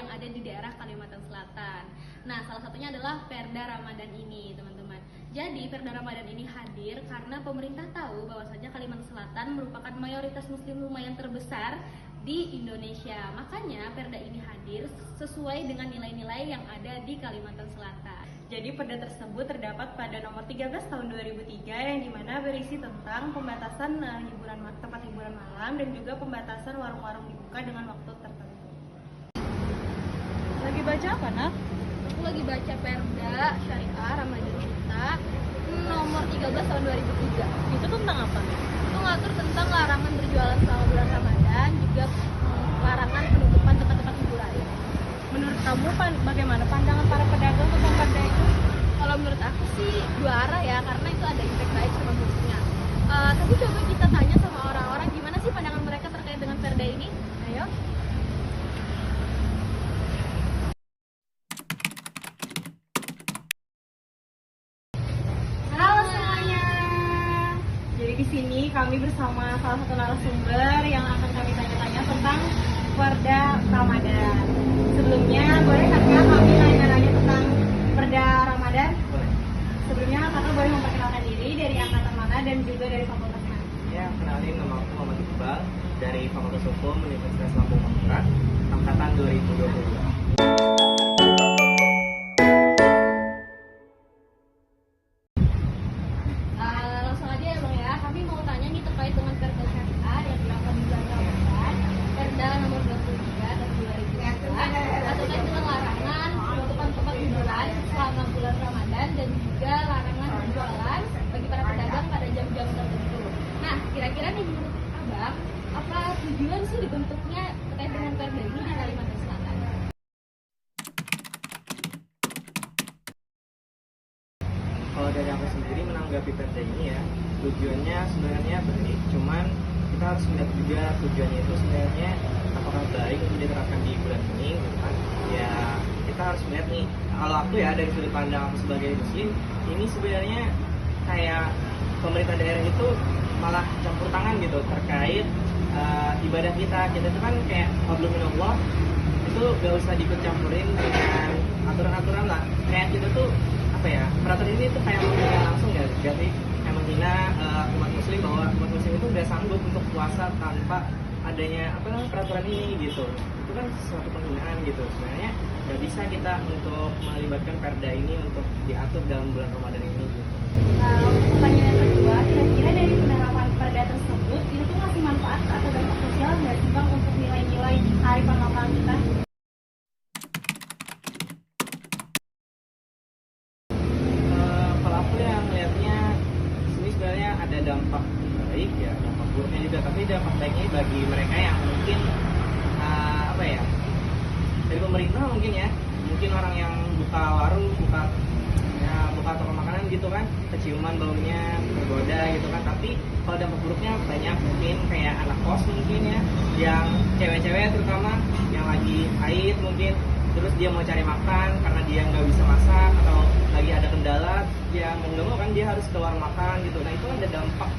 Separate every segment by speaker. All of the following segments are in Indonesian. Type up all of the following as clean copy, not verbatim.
Speaker 1: yang ada di daerah Kalimantan Selatan. Nah, salah satunya adalah Perda Ramadan ini, teman-teman. Jadi, Perda Ramadan ini hadir karena pemerintah tahu bahwasanya Kalimantan Selatan merupakan mayoritas muslim lumayan terbesar di Indonesia. Makanya Perda ini hadir sesuai dengan nilai-nilai yang ada di Kalimantan Selatan.
Speaker 2: Jadi perda tersebut terdapat pada nomor 13 tahun 2003 yang dimana berisi tentang pembatasan tempat hiburan malam dan juga pembatasan warung-warung dibuka dengan waktu tertentu. Lagi baca apa, Nak?
Speaker 1: Aku lagi baca Perda Syariah Ramadan kita nomor 13 tahun 2003.
Speaker 2: Itu tentang apa?
Speaker 1: Itu ngatur tentang larangan berjualan selama bulan Ramadan, juga larangan penutupan tempat-tempat hiburan.
Speaker 2: Menurut kamu bagaimana pandangan para pedagang tentang perda itu?
Speaker 1: Kalau menurut aku sih dua arah ya, karena itu ada impact baik sama buruknya. Tapi coba kita tanya sama orang-orang gimana sih pandangan mereka terkait dengan Perda ini. Ayo.
Speaker 2: Halo semuanya. Jadi di sini kami bersama salah satu narasumber yang akan kami tanya-tanya tentang Perda Ramadan. Sebelumnya boleh kakak kami nanya-nanya tentang Perda Ramadan?
Speaker 3: Boleh.
Speaker 2: Sebelumnya kakak boleh memperkenalkan diri dari angkatan mana dan juga dari fakultas mana?
Speaker 3: Ya, kenalin, nama aku Muhammad Iqbal dari Fakultas Hukum Universitas Lampung Mangkurat, angkatan 2022.
Speaker 1: Langsung aja ya Bang ya, kami mau tanya nih terkait dengan Perda Syariah yang dilakukan di bulan Ramadan, Perda nomor 23 tahun 2003, terkait dengan larangan penutupan tempat hiburan selama bulan Ramadan dan juga larangan berjualan bagi para pedagang pada jam-jam tertentu. Nah, kira-kira nih menurut Abang, apa tujuan sih dibentuknya terkait dengan Perda ini di Kalimantan Selatan?
Speaker 3: Kalau dari aku sendiri menanggapi perda ini ya, tujuannya sebenarnya baik, cuman kita harus melihat juga tujuannya itu sebenarnya apakah baik untuk diterapkan di bulan ini, gitu kan? Ya, kita harus melihat nih, kalau aku ya dari sudut pandang aku sebagai muslim, ini sebenarnya kayak pemerintah daerah itu malah campur tangan gitu terkait ibadah kita itu kan kayak qablul minallah, itu gak usah diikut campurin dengan aturan-aturan lah. Kayak kita tuh apa ya, peraturan ini tuh kayak menghina langsung ya, jadi kayak menghina umat muslim, bahwa umat muslim itu udah sanggup untuk puasa tanpa adanya apa namanya peraturan ini gitu. Itu kan suatu penghinaan gitu. Sebenarnya nggak bisa kita untuk melibatkan perda ini untuk diatur dalam bulan Ramadan ini gitu.
Speaker 2: Nah, untuk pertanyaan yang kedua, kira-kira dari penerapan perda tersebut itu tuh ngasih manfaat atau dampak sosial nggak sih Bang untuk nilai-nilai kearifan lokal kita?
Speaker 3: Kalau aku yang melihatnya sini sebenarnya ada dampak baik ya, dampak buruknya juga, tapi dampak baiknya bagi mereka yang mungkin apa ya, dari pemerintah mungkin ya, mungkin orang yang buka warung, buka toko makanan gitu kan, keciuman baunya bergoda gitu kan. Tapi kalau dampak buruknya banyak, mungkin kayak anak kos mungkin ya, yang cewek-cewek terutama yang lagi haid mungkin, terus dia mau cari makan karena dia nggak bisa masak atau lagi ada kendala, dia mau nggak mau kan dia harus keluar makan gitu. Nah itu ada dampak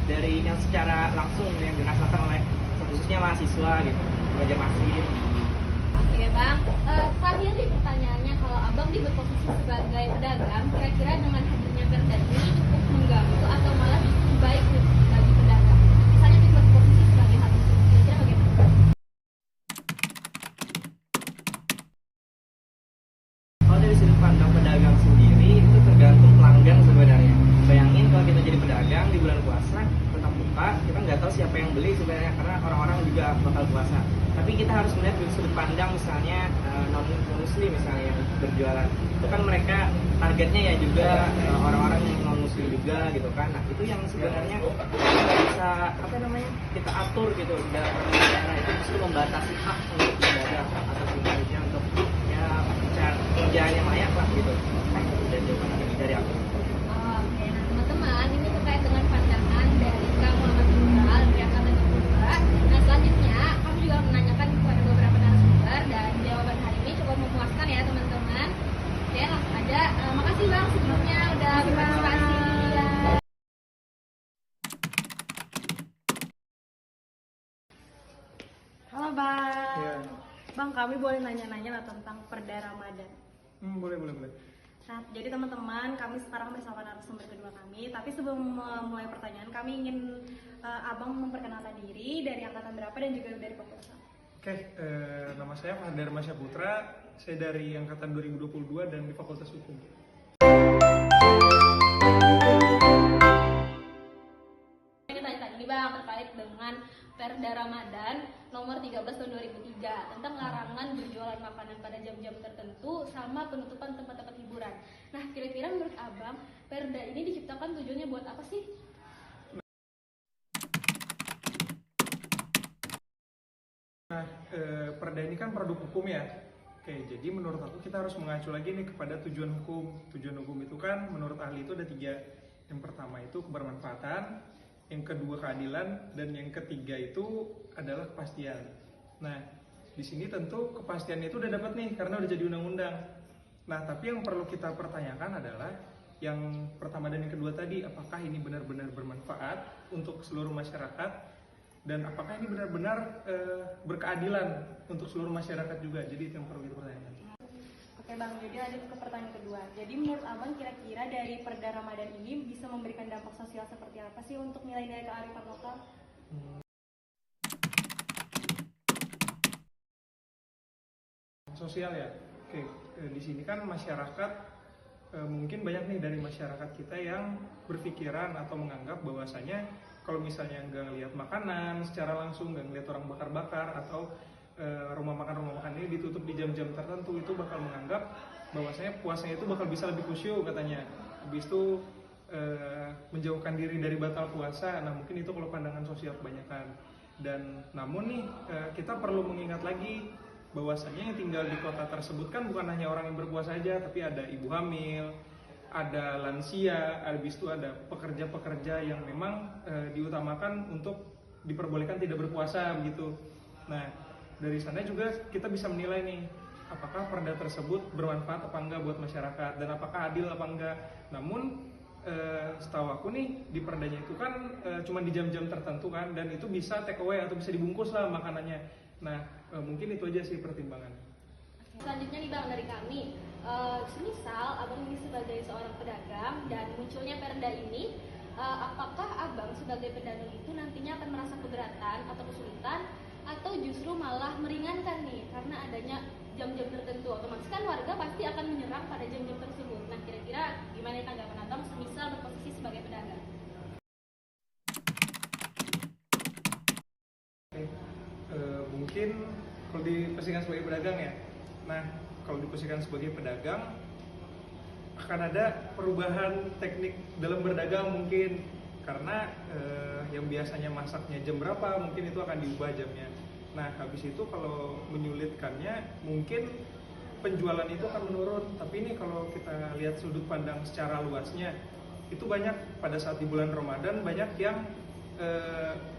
Speaker 3: dari yang secara langsung yang dirasakan oleh khususnya mahasiswa gitu, belajar masif.
Speaker 1: Oke Bang, terakhir nih pertanyaannya, kalau Abang di berposisi sebagai pedagang, kira-kira dengan hadirnya Perda ini cukup mengganggu atau malah justru baik nih bagi pedagang? Misalnya di berposisi sebagai hal itu, kira-kira bagaimana?
Speaker 3: Kalau dari sudut pandang pedagang sendiri itu tergantung pelanggan sebenarnya. Bayangin kalau kita jadi pedagang di bulan puasa tetap buka, kita nggak tahu siapa yang beli sebenarnya karena orang-orang juga bakal puasa. Tapi kita harus melihat dari sudut pandang misalnya non muslim misalnya yang berjualan, itu kan mereka targetnya ya juga orang-orang yang non muslim juga gitu kan. Nah itu yang sebenarnya kita bisa apa namanya kita atur gitu, dalam cara itu justru membatasi hak untuk pedagang atau pekerja untuk ya kerjaannya layak lah gitu. Dan jawaban dari aku.
Speaker 1: Oke, nah teman-teman, ini terkait dengan pandangan dari Kang Muhammad Iqbal dari Angkatan 22. Nah selanjutnya, kami juga menanyakan kepada beberapa narasumber dan jawaban hari ini cukup memuaskan ya teman-teman. Oke, langsung aja. Makasih Bang sebelumnya udah berpartisipasi. Ya.
Speaker 2: Halo Bang.
Speaker 3: Iya.
Speaker 2: Bang, kami boleh nanya-nanya lah tentang Perda Ramadan.
Speaker 4: Boleh, boleh, boleh.
Speaker 2: Nah, jadi teman-teman, kami sekarang bersama narasumber kedua kami. Tapi sebelum mulai pertanyaan, kami ingin Abang memperkenalkan diri, dari angkatan berapa dan juga dari fakultas apa.
Speaker 4: Oke, nama saya Fahadar Masya Putra. Saya dari angkatan 2022 dan di Fakultas Hukum.
Speaker 1: Ini tanya tadi Bang terkait dengan Perda Ramadan nomor 13 tahun 2003 tentang larangan berjualan makanan pada jam-jam tertentu sama penutupan tempat-tempat hiburan. Nah, kira-kira menurut Abang, Perda ini diciptakan tujuannya buat apa sih?
Speaker 4: Nah, Perda ini kan produk hukum ya. Oke, jadi menurut aku kita harus mengacu lagi nih kepada tujuan hukum. Tujuan hukum itu kan menurut ahli itu ada 3. Yang pertama itu kebermanfaatan, yang kedua keadilan, dan yang ketiga itu adalah kepastian. Nah, di sini tentu kepastian itu udah dapat nih karena udah jadi undang-undang. Nah, tapi yang perlu kita pertanyakan adalah yang pertama dan yang kedua tadi, apakah ini benar-benar bermanfaat untuk seluruh masyarakat dan apakah ini benar-benar berkeadilan untuk seluruh masyarakat juga. Jadi itu yang perlu kita pertanyakan.
Speaker 2: Oke Bang, jadi lanjut ke pertanyaan kedua. Jadi menurut Abang kira-kira dari Perda Ramadan ini bisa memberikan dampak sosial seperti apa sih untuk nilai-nilai kearifan lokal?
Speaker 4: Sosial ya. Oke, di sini kan masyarakat mungkin banyak nih dari masyarakat kita yang berpikiran atau menganggap bahwasanya kalau misalnya nggak ngelihat makanan secara langsung, nggak ngelihat orang bakar-bakar atau rumah makan ini ditutup di jam-jam tertentu, itu bakal menganggap bahwasanya puasanya itu bakal bisa lebih khusyuk katanya. Habis itu menjauhkan diri dari batal puasa. Nah, mungkin itu kalau pandangan sosial kebanyakan. Dan namun nih kita perlu mengingat lagi bahwasanya yang tinggal di kota tersebut kan bukan hanya orang yang berpuasa saja, tapi ada ibu hamil, ada lansia, habis itu ada pekerja-pekerja yang memang diutamakan untuk diperbolehkan tidak berpuasa begitu. Nah, dari sana juga kita bisa menilai nih apakah perda tersebut bermanfaat apa enggak buat masyarakat dan apakah adil apa enggak. Namun setahu aku nih di perdanya itu kan cuma di jam-jam tertentu kan, dan itu bisa take away atau bisa dibungkus lah makanannya. Nah, mungkin itu aja sih pertimbangan.
Speaker 1: Selanjutnya nih Bang dari kami, semisal Abang ini sebagai seorang pedagang dan munculnya Perda ini, apakah Abang sebagai pedagang itu nantinya akan merasa keberatan atau kesulitan atau justru malah meringankan nih karena adanya jam-jam tertentu? Otomatis kan warga pasti akan menyerang pada jam-jam tersebut. Nah, kira-kira gimana tanggapan Abang semisal berposisi sebagai pedagang?
Speaker 4: Mungkin kalau diposisikan sebagai pedagang ya. Nah, kalau diposisikan sebagai pedagang akan ada perubahan teknik dalam berdagang mungkin, karena yang biasanya masaknya jam berapa mungkin itu akan diubah jamnya. Nah, habis itu kalau menyulitkannya mungkin penjualan itu akan menurun. Tapi ini kalau kita lihat sudut pandang secara luasnya, itu banyak pada saat di bulan Ramadan banyak yang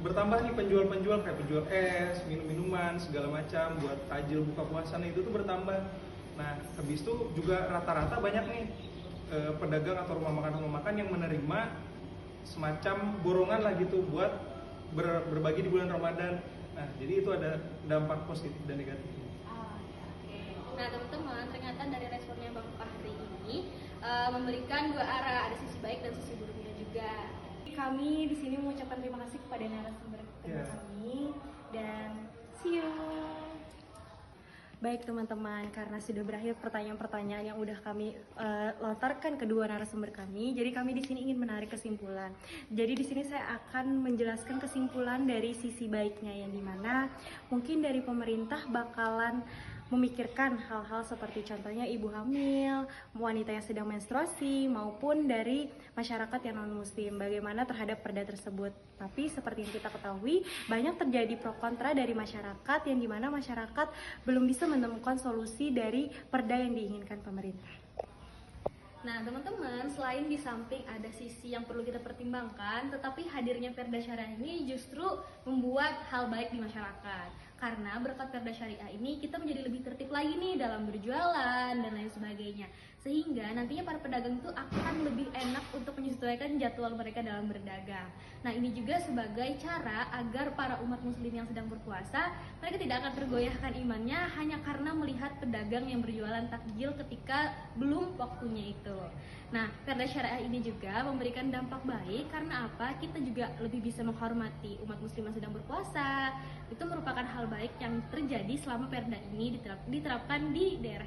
Speaker 4: bertambah nih penjual-penjual kayak penjual es, minum-minuman, segala macam buat takjil buka puasa, itu tuh bertambah. Nah, habis itu juga rata-rata banyak nih pedagang atau rumah makan yang menerima semacam borongan lah gitu buat berbagi di bulan Ramadan. Nah, jadi itu ada dampak positif dan negatif.
Speaker 1: Oke. Nah, teman-teman, ternyata dari responnya Bang Fahri ini memberikan dua arah, ada sisi baik dan sisi buruknya juga.
Speaker 2: Kami di sini mengucapkan terima kasih kepada narasumber kami dan see you. Baik teman-teman, karena sudah berakhir pertanyaan-pertanyaan yang udah kami lontarkan kedua narasumber kami, jadi kami di sini ingin menarik kesimpulan. Jadi di sini saya akan menjelaskan kesimpulan dari sisi baiknya, yang dimana mungkin dari pemerintah bakalan memikirkan hal-hal seperti contohnya ibu hamil, wanita yang sedang menstruasi, maupun dari masyarakat yang non-muslim, bagaimana terhadap perda tersebut. Tapi seperti yang kita ketahui, banyak terjadi pro kontra dari masyarakat, yang dimana masyarakat belum bisa menemukan solusi dari perda yang diinginkan pemerintah.
Speaker 1: Nah, teman-teman, selain di samping ada sisi yang perlu kita pertimbangkan, tetapi hadirnya Perda Syariah ini justru membuat hal baik di masyarakat. Karena berkat perda syariah ini kita menjadi lebih tertib lagi nih dalam berjualan dan lain sebagainya. Sehingga nantinya para pedagang itu akan lebih enak untuk menyesuaikan jadwal mereka dalam berdagang. Nah, ini juga sebagai cara agar para umat muslim yang sedang berpuasa, mereka tidak akan tergoyahkan imannya hanya karena melihat pedagang yang berjualan takjil ketika belum waktunya itu. Nah, perda syariah ini juga memberikan dampak baik karena apa? Kita juga lebih bisa menghormati umat muslim yang sedang berpuasa. Itu merupakan hal baik yang terjadi selama perda ini diterapkan di daerah